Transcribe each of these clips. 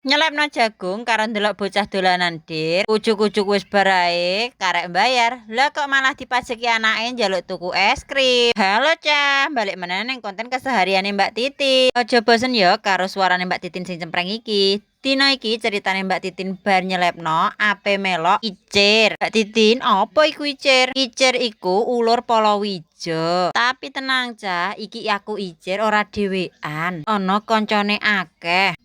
Nyelepno jagung karo ndelok bocah dolanan dir, ujug-ujug wis bar ae karek mbayar. Lah kok malah dipajeki anake njaluk tuku es krim. Halo Cah, balik meneh ning konten kesehariane Mbak Titi. Aja bosen yo karo suarane Mbak Titin sing cempreng iki. Dina iki ceritane Mbak Titin bar nyelepno ape melok icir. Mbak Titin, apa iku icir? Icir iku ulur palawija. Tapi tenang Cah, iki aku icir ora dhewean. Ana koncone akeh.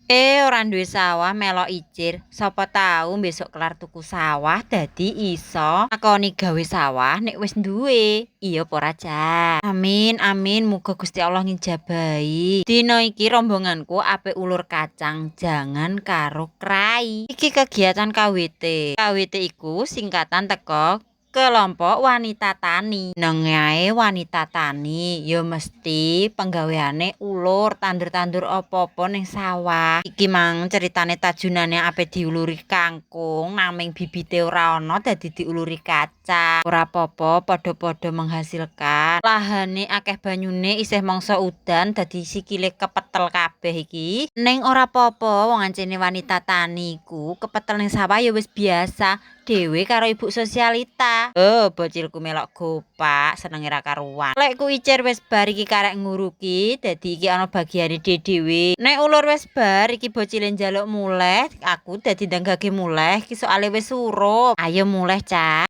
Ora duwe sawah melok icir, sapa tahu besok kelar tuku sawah dadi iso lakoni gawe sawah nek wis duwe. Iya apa ora, Cah? Amin, amin, muga Gusti Allah ngijabahi. Dina iki rombonganku ape ulur kacang jangan karo krai. Iki kegiatan KWT. KWT iku singkatan teko kelompok wanita tani. Nengae wanita tani, ya mesti penggaweane ulur tandur-tandur apa-apa ning sawah. Iki mang ceritane tajunane ape diuluri kangkung, naming bibite ora ana dadi diuluri kacang. Ora apa-apa, padha-padha menghasilkan. Lahane akeh banyune isih mangsa udan dadi sikile kepetel kabeh iki. Ning ora apa-apa, wong ancene wanita tani ku kepetel ning sawah ya wis biasa. Dhewe karo ibu sosialita. Oh, bocilku melok gopak, senenge ra karuan. Lek ku icir wis bar iki karek nguruki, dadi iki ana bagiane dhewe. Nek ulur wis bar iki bocile njaluk muleh, aku dadi ndanggake muleh, iki soalé wis surup. Ayo muleh, Cak.